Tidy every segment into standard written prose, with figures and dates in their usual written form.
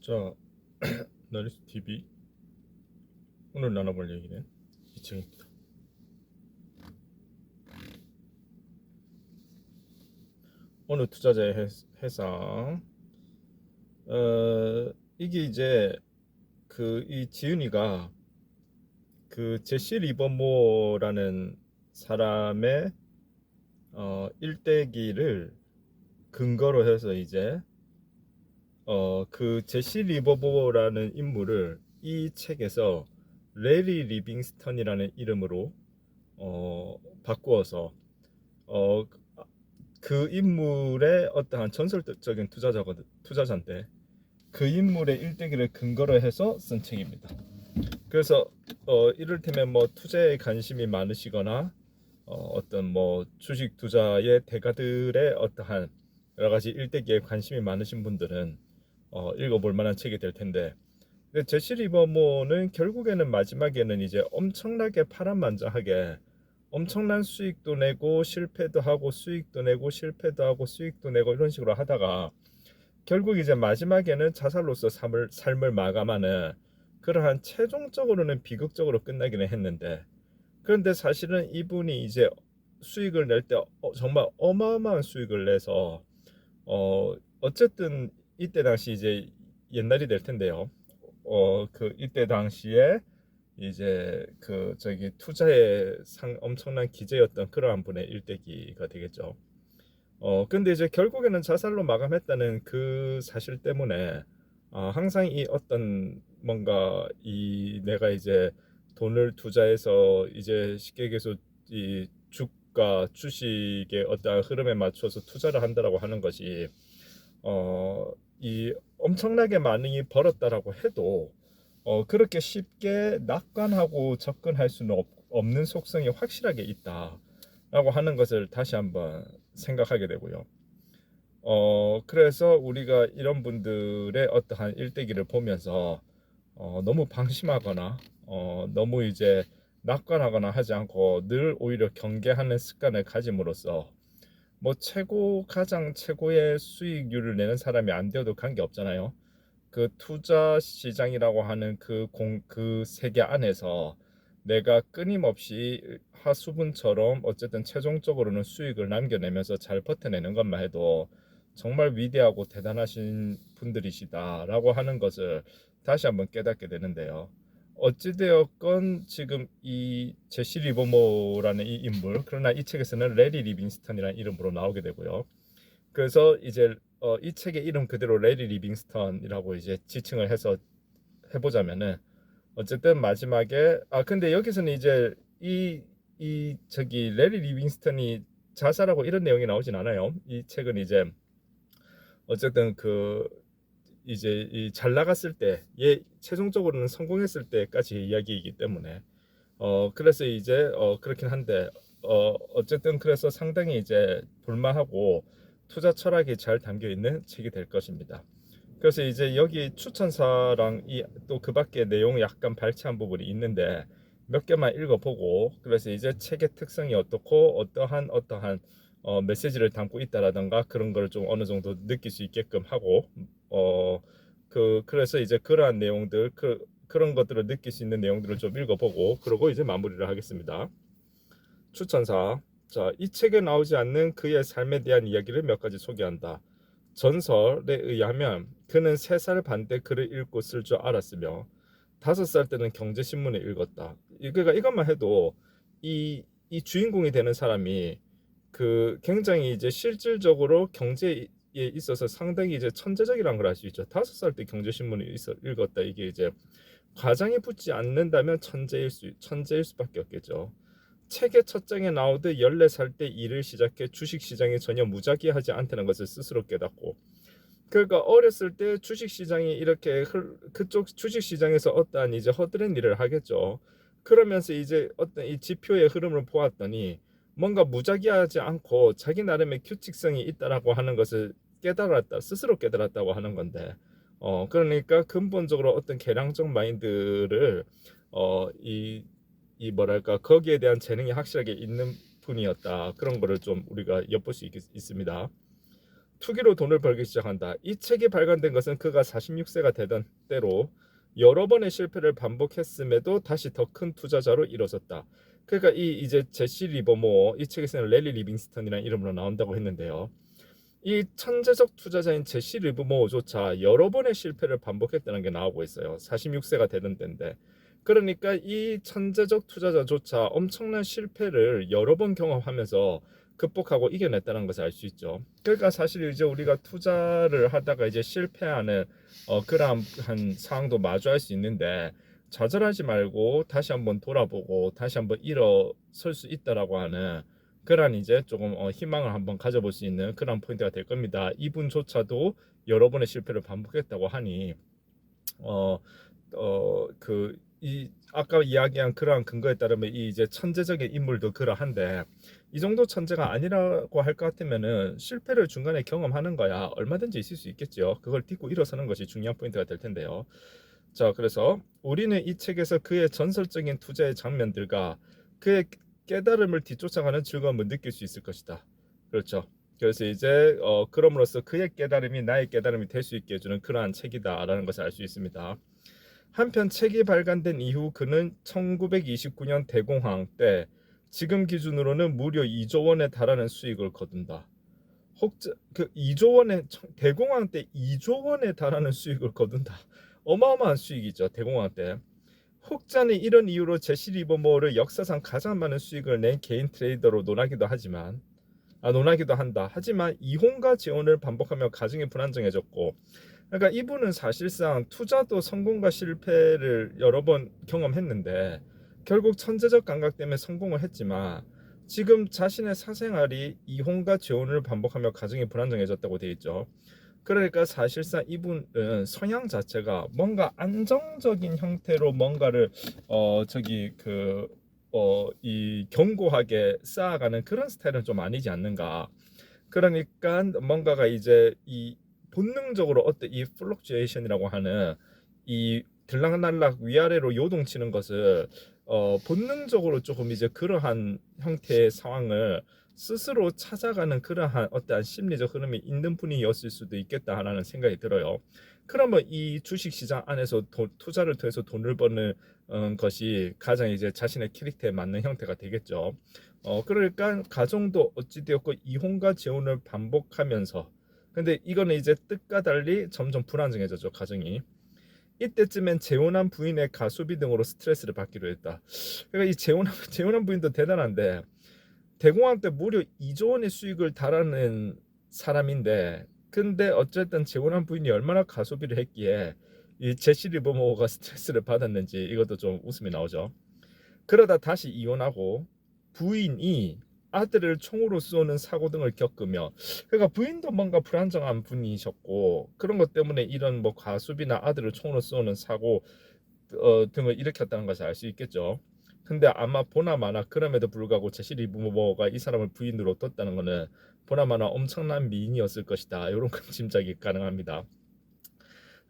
자, 나리스 TV 오늘 나눠볼 얘기는 이 책입니다. 어느 투자자의 해상. 이게 이제 이 지은이가 그 제시 리버모라는 사람의 일대기를 근거로 해서 이제 그 제시 리버모라는 인물을 이 책에서 레리 리빙스턴이라는 이름으로 바꾸어서 어, 그 인물의 어떠한 전설적인 투자자인데 그 인물의 일대기를 근거로 해서 쓴 책입니다. 그래서 이를테면 뭐 투자에 관심이 많으시거나 어떤 뭐 주식 투자의 대가들의 어떠한 여러 가지 일대기에 관심이 많으신 분들은 읽어볼 만한 책이 될 텐데, 근데 제시 리버모는 결국에는 마지막에는 이제 엄청나게 파란만장하게 엄청난 수익도 내고 실패도 하고 수익도 내고 실패도 하고 수익도 내고 이런 식으로 하다가 결국 이제 마지막에는 자살로서 삶을 마감하는 그러한 최종적으로는 비극적으로 끝나기는 했는데, 그런데 사실은 이분이 이제 수익을 낼 때 정말 어마어마한 수익을 내서 어쨌든 이때 당시 이제 옛날이 될 텐데요. 이때 당시에 이제 투자에 엄청난 기재였던 그러한 분의 일대기가 되겠죠. 근데 이제 결국에는 자살로 마감했다는 그 사실 때문에 항상 이 어떤 뭔가 이 내가 이제 돈을 투자해서 이제 쉽게 얘기해서 이 주가 주식의 어떤 흐름에 맞춰서 투자를 한다라고 하는 것이 이 엄청나게 많이 벌었다라고 해도 그렇게 쉽게 낙관하고 접근할 수는 없는 속성이 확실하게 있다라고 하는 것을 다시 한번 생각하게 되고요. 그래서 우리가 이런 분들의 어떠한 일대기를 보면서 너무 방심하거나 너무 이제 낙관하거나 하지 않고 늘 오히려 경계하는 습관을 가짐으로써 뭐 가장 최고의 수익률을 내는 사람이 안 되어도 관계 없잖아요. 그 투자 시장이라고 하는 그 세계 안에서 내가 끊임없이 하수분처럼 어쨌든 최종적으로는 수익을 남겨내면서 잘 버텨내는 것만 해도 정말 위대하고 대단하신 분들이시다라고 하는 것을 다시 한번 깨닫게 되는데요. 어찌되었건 지금 이 제시 리버모라는 이 인물, 그러나 이 책에서는 레리 리빙스턴이라는 이름으로 나오게 되고요. 그래서 이제 이 책의 이름 그대로 레리 리빙스턴이라고 이제 지칭을 해서 해보자면은 어쨌든 마지막에 근데 여기서는 이제 레리 리빙스턴이 자살하고 이런 내용이 나오진 않아요. 이 책은 이제 어쨌든 이제 잘 나갔을 때, 최종적으로는 성공했을 때까지 이야기이기 때문에 그래서 이제 그렇긴 한데 어쨌든 그래서 상당히 이제 볼만하고 투자 철학이 잘 담겨 있는 책이 될 것입니다. 그래서 이제 여기 추천사랑 또 그 밖에 내용이 약간 발췌한 부분이 있는데 몇 개만 읽어보고, 그래서 이제 책의 특성이 어떻고 어떠한 메시지를 담고 있다라던가 그런 걸 좀 어느 정도 느낄 수 있게끔 하고 그래서 이제 그러한 내용들 그런 것들을 느낄 수 있는 내용들을 좀 읽어보고 그러고 이제 마무리를 하겠습니다. 추천사. 자, 이 책에 나오지 않는 그의 삶에 대한 이야기를 몇 가지 소개한다. 전설에 의하면 그는 3살 반 때 글을 읽고 쓸 줄 알았으며 5살 때는 경제신문을 읽었다. 그러니까 이것만 해도 이 주인공이 되는 사람이 굉장히 이제 실질적으로 경제에 있어서 상당히 이제 천재적이라는 걸 알 수 있죠. 5살 때 경제신문을 읽었다. 이게 이제 과장이 붙지 않는다면 천재일 수밖에 없겠죠. 책의 첫 장에 나오듯 14살 때 일을 시작해 주식시장에 전혀 무작위하지 않다는 것을 스스로 깨닫고, 그러니까 어렸을 때 주식시장이 이렇게 그쪽 주식시장에서 어떠한 이제 허드렛 일을 하겠죠. 그러면서 이제 어떤 이 지표의 흐름을 보았더니 뭔가 무작위하지 않고 자기 나름의 규칙성이 있다라고 하는 것을 스스로 깨달았다고 하는 건데, 그러니까 근본적으로 어떤 개량적 마인드를 이 뭐랄까 거기에 대한 재능이 확실하게 있는 분이었다, 그런 거를 좀 우리가 엿볼 수 있습니다. 투기로 돈을 벌기 시작한다. 이 책이 발간된 것은 그가 46세가 되던 때로 여러 번의 실패를 반복했음에도 다시 더 큰 투자자로 일어섰다. 그러니까 이 이제 제시 리버모어, 이 책에서는 랠리 리빙스턴이라는 이름으로 나온다고 했는데요. 이 천재적 투자자인 제시 리버모어조차 여러 번의 실패를 반복했다는 게 나오고 있어요. 46세가 되던 때인데. 그러니까 이 천재적 투자자조차 엄청난 실패를 여러 번 경험하면서 극복하고 이겨냈다는 것을 알 수 있죠. 그러니까 사실 이제 우리가 투자를 하다가 이제 실패하는 그러한 상황도 마주할 수 있는데, 좌절하지 말고 다시 한번 돌아보고 다시 한번 일어설 수 있다라고 하는 그런 이제 조금 희망을 한번 가져볼 수 있는 그런 포인트가 될 겁니다. 이분조차도 여러 번의 실패를 반복했다고 하니 이 아까 이야기한 그러한 근거에 따르면 이 이제 천재적인 인물도 그러한데, 이 정도 천재가 아니라고 할 것 같으면은 실패를 중간에 경험하는 거야 얼마든지 있을 수 있겠죠. 그걸 딛고 일어서는 것이 중요한 포인트가 될 텐데요. 자, 그래서 우리는 이 책에서 그의 전설적인 투자의 장면들과 그의 깨달음을 뒤쫓아가는 즐거움을 느낄 수 있을 것이다. 그렇죠. 그래서 이제 그럼으로써 그의 깨달음이 나의 깨달음이 될 수 있게 해주는 그러한 책이다라는 것을 알 수 있습니다. 한편 책이 발간된 이후 그는 1929년 대공황 때 지금 기준으로는 무려 2조 원에 달하는 수익을 거둔다. 혹자 그 2조 원에 대공황 때 2조 원에 달하는 수익을 거둔다. 어마어마한 수익이죠. 대공황 때. 혹자는 이런 이유로 제시 리버모어를 역사상 가장 많은 수익을 낸 개인 트레이더로 논하기도 한다. 하지만 이혼과 재혼을 반복하며 가정이 불안정해졌고, 그러니까 이분은 사실상 투자도 성공과 실패를 여러 번 경험했는데 결국 천재적 감각 때문에 성공을 했지만 지금 자신의 사생활이 이혼과 재혼을 반복하며 가정이 불안정해졌다고 되어 있죠. 그러니까 사실상 이분은 성향 자체가 뭔가 안정적인 형태로 뭔가를 이 견고하게 쌓아가는 그런 스타일은 좀 아니지 않는가. 그러니까 뭔가가 이제 이 본능적으로 어떤 이 플럭추에이션이라고 하는 이 들락날락 위아래로 요동치는 것을 본능적으로 조금 이제 그러한 형태의 상황을 스스로 찾아가는 그러한 어떠한 심리적 흐름이 있는 분이었을 수도 있겠다라는 생각이 들어요. 그러면 이 주식시장 안에서 투자를 통해서 돈을 버는 것이 가장 이제 자신의 캐릭터에 맞는 형태가 되겠죠. 그러니까 가정도 어찌되었고 이혼과 재혼을 반복하면서, 근데 이거는 이제 뜻과 달리 점점 불안정해졌죠, 가정이. 이때쯤엔 재혼한 부인의 가수비 등으로 스트레스를 받기로 했다. 그러니까 이 재혼한 부인도 대단한데 대공황 때 무려 2조 원의 수익을 달아낸 사람인데, 근데 어쨌든 재혼한 부인이 얼마나 가소비를 했기에 이 제시 리버모어가 스트레스를 받았는지 이것도 좀 웃음이 나오죠. 그러다 다시 이혼하고 부인이 아들을 총으로 쏘는 사고 등을 겪으며, 그러니까 부인도 뭔가 불안정한 분이셨고 그런 것 때문에 이런 뭐 과수비나 아들을 총으로 쏘는 사고 등을 일으켰다는 것을 알 수 있겠죠. 근데 아마 보나마나 그럼에도 불구하고 제시 리버모어가 이 사람을 부인으로 뒀다는 것은 보나마나 엄청난 미인이었을 것이다. 이런 짐작이 가능합니다.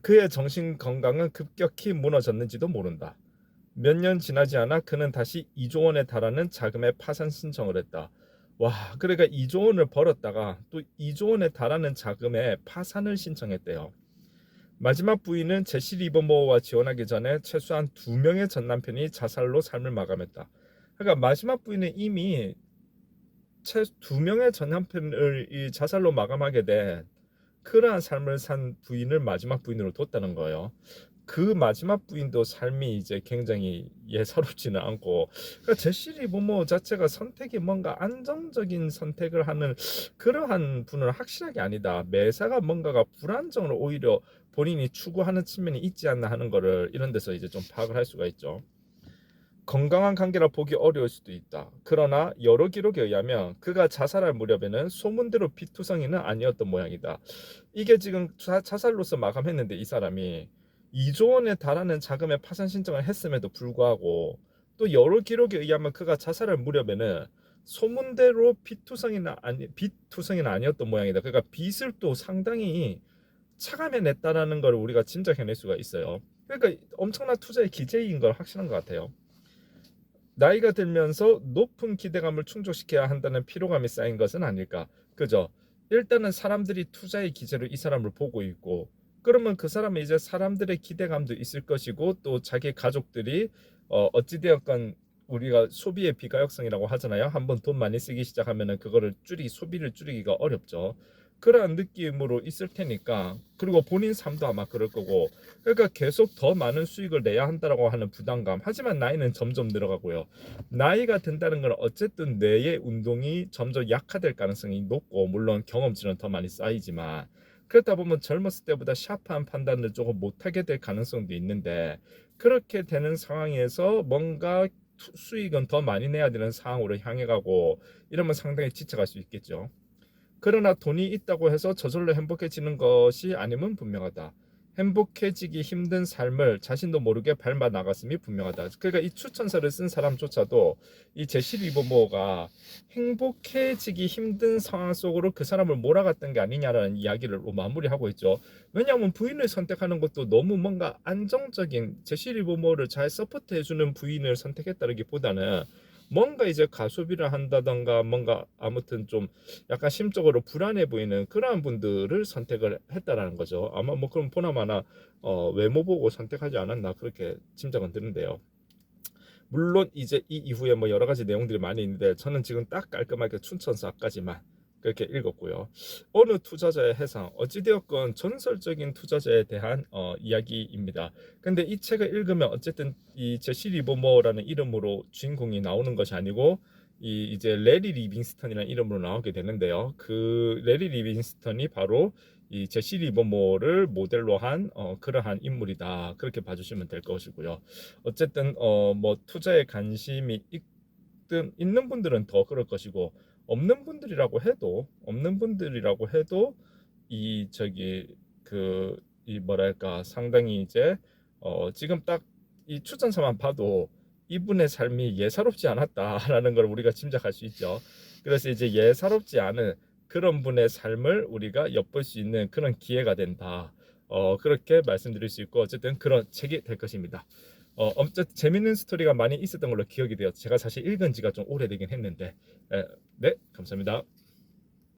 그의 정신 건강은 급격히 무너졌는지도 모른다. 몇 년 지나지 않아 그는 다시 2조 원에 달하는 자금의 파산 신청을 했다. 와, 그러니까 2조 원을 벌었다가 또 2조 원에 달하는 자금의 파산을 신청했대요. 마지막 부인은 제시 리버모어와 지원하기 전에 최소한 2명의 전 남편이 자살로 삶을 마감했다. 그러니까 마지막 부인은 이미 2명의 전 남편을 자살로 마감하게 된 그러한 삶을 산 부인을 마지막 부인으로 뒀다는 거예요. 그 마지막 부인도 삶이 이제 굉장히 예사롭지는 않고, 그러니까 제시 리버모어 자체가 선택이 뭔가 안정적인 선택을 하는 그러한 분은 확실하게 아니다. 매사가 뭔가가 불안정을 오히려 본인이 추구하는 측면이 있지 않나 하는 거를 이런 데서 이제 좀 파악을 할 수가 있죠. 건강한 관계라 보기 어려울 수도 있다. 그러나 여러 기록에 의하면 그가 자살할 무렵에는 소문대로 비투성이는 아니었던 모양이다. 이게 지금 자살로서 마감했는데 이 사람이 2조 원에 달하는 자금의 파산 신청을 했음에도 불구하고 또 여러 기록에 의하면 그가 자살할 무렵에는 소문대로 비투성이는 아니었던 모양이다. 그러니까 빚을 또 상당히 차감해냈다라는 걸 우리가 짐작해낼 수가 있어요. 그러니까 엄청난 투자의 기재인 걸 확실한 것 같아요. 나이가 들면서 높은 기대감을 충족시켜야 한다는 피로감이 쌓인 것은 아닐까. 그죠? 일단은 사람들이 투자의 기제로 이 사람을 보고 있고, 그러면 그 사람은 이제 사람들의 기대감도 있을 것이고, 또 자기 가족들이 어찌되었건 우리가 소비의 비가역성이라고 하잖아요. 한번 돈 많이 쓰기 시작하면은 그거를 소비를 줄이기가 어렵죠. 그러한 느낌으로 있을 테니까, 그리고 본인 삶도 아마 그럴 거고, 그러니까 계속 더 많은 수익을 내야 한다라고 하는 부담감. 하지만 나이는 점점 늘어가고요. 나이가 든다는 건 어쨌든 뇌의 운동이 점점 약화될 가능성이 높고, 물론 경험치는 더 많이 쌓이지만, 그렇다 보면 젊었을 때보다 샤프한 판단을 조금 못하게 될 가능성도 있는데, 그렇게 되는 상황에서 뭔가 수익은 더 많이 내야 되는 상황으로 향해 가고, 이러면 상당히 지쳐갈 수 있겠죠. 그러나 돈이 있다고 해서 저절로 행복해지는 것이 아님은 분명하다. 행복해지기 힘든 삶을 자신도 모르게 밟아 나갔음이 분명하다. 그러니까 이 추천서를 쓴 사람조차도 이 제시 리버모어가 행복해지기 힘든 상황 속으로 그 사람을 몰아갔던 게 아니냐라는 이야기를 마무리하고 있죠. 왜냐하면 부인을 선택하는 것도 너무 뭔가 안정적인, 제시 리버모어를 잘 서포트해주는 부인을 선택했다기보다는 뭔가 이제 가소비를 한다던가 뭔가 아무튼 좀 약간 심적으로 불안해 보이는 그러한 분들을 선택을 했다라는 거죠. 아마 뭐 그럼 보나마나 외모 보고 선택하지 않았나 그렇게 짐작은 드는데요. 물론 이제 이 이후에 뭐 여러 가지 내용들이 많이 있는데, 저는 지금 딱 깔끔하게 춘천사까지만 그렇게 읽었고요. 어느 투자자의 해상, 어찌되었건 전설적인 투자자에 대한 이야기입니다. 근데 이 책을 읽으면 어쨌든 이 제시 리버머라는 이름으로 주인공이 나오는 것이 아니고 이제 레리 리빙스턴이라는 이름으로 나오게 되는데요. 그 레리 리빙스턴이 바로 이 제시 리버모를 모델로 한 그러한 인물이다. 그렇게 봐주시면 될 것이고요. 어쨌든 뭐 투자에 관심이 있는 분들은 더 그럴 것이고, 없는 분들이라고 해도 이 저기 그 이 뭐랄까 상당히 이제 지금 딱 이 추천서만 봐도 이분의 삶이 예사롭지 않았다라는 걸 우리가 짐작할 수 있죠. 그래서 이제 예사롭지 않은 그런 분의 삶을 우리가 엿볼 수 있는 그런 기회가 된다. 그렇게 말씀드릴 수 있고, 어쨌든 그런 책이 될 것입니다. 어쨌든 재밌는 스토리가 많이 있었던 걸로 기억이 돼요. 제가 사실 읽은 지가 좀 오래되긴 했는데, 네, 감사합니다.